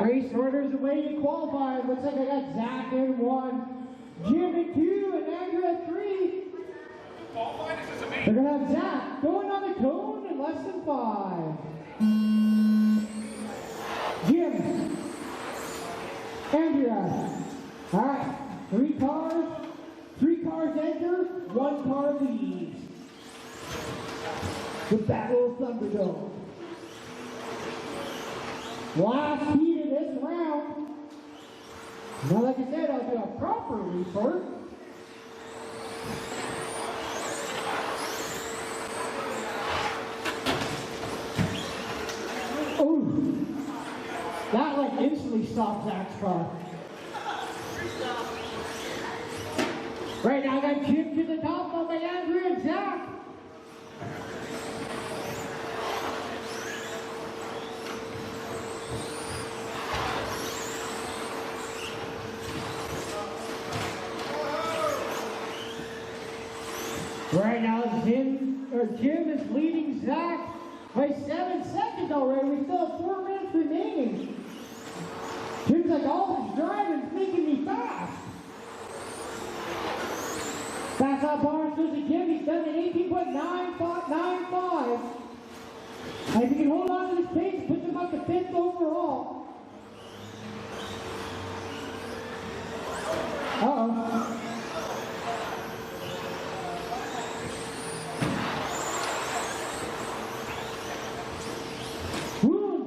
Race orders away to qualify. Looks like I got Zach in 1, Jim in 2, and Andrew at 3. They're going to have Zach going on the cone in less than 5. Jim, Andrea. All right, 3 cars enter, 1 car leaves. The Battle of Thunderdome. Last heat of this round. Now, like I said, I'll do a proper report. Oh, that like instantly stopped Zach's car. Right now, I got Jim to the top of by Andrew and Zach. Right now, Jim is leading Zach by 7 seconds already. We still have 4 minutes remaining. Jim's like, all this driving's making me fast. Fast out Barnes goes to Jim. He's done an 18.95. And if he can hold on to this pace, puts him up to 5th overall. Uh-oh.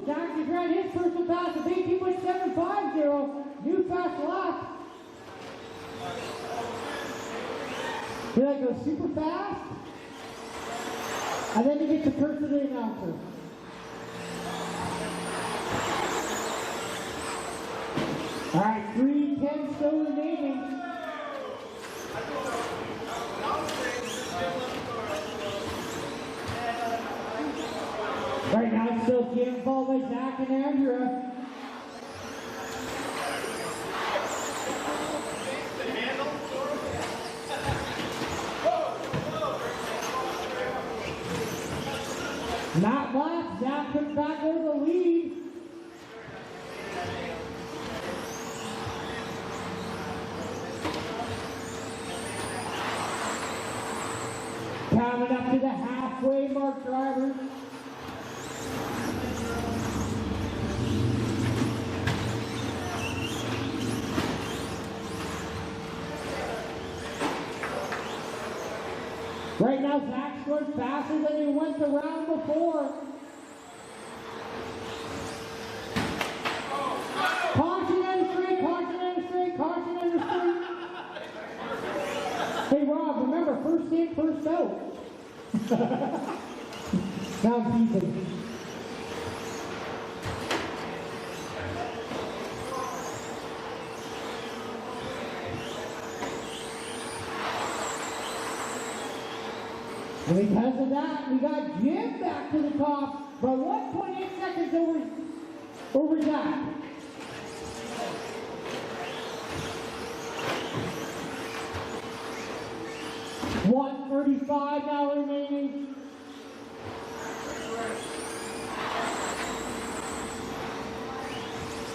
Zach just ran his personal pass of 18.750. New fast lap. He like goes super fast. And then he gets the curse of the announcer. All right, 3:10 still remaining. Right now it's still Jim followed by Zach and Andrea. Not much. Zach comes back over the lead. Coming up to the halfway mark, drivers. Right now, Zach scored faster than he went the round before. Caution and straight, caution and straight, caution and straight. Hey, Rob, remember, first in, first out. Sounds even. And because of that, we got Jim back to the top by 1.8 seconds over Zach. $1:35 now remaining.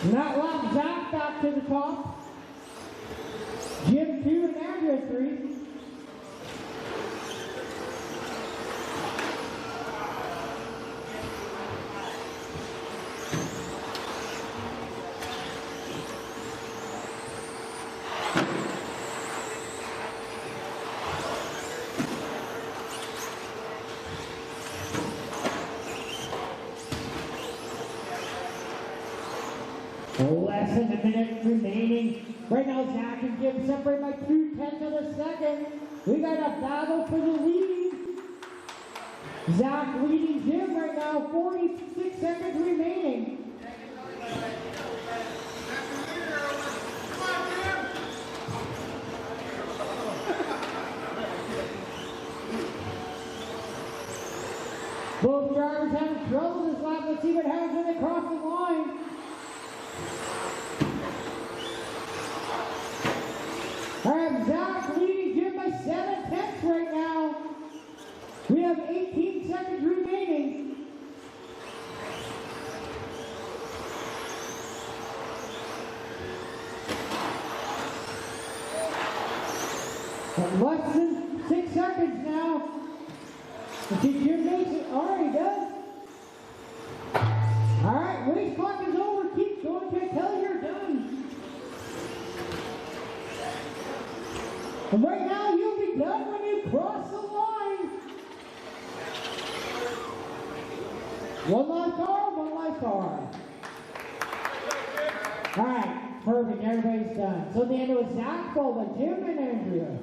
And that lap Zach back to the top. Jim 2 and Andrea 3. Less than a minute remaining. Right now, Zach and Jim separate by 2/10 of a second. We got a battle for the lead. Zach leading Jim right now, 46 seconds remaining. Both drivers having trouble this lap. Let's see what happens when they cross the line. I have Zach leading Jim by 7/10 right now. We have 18 seconds remaining. Less than 6 seconds now. Did Jim Mason? All right, he does. All right, race clock is over. Keep going until you're done. And right now, you'll be done when you cross the line. One last car, one last car. All right, perfect. Everybody's done. So the end was Zach, Paul, Jim, and Andrea.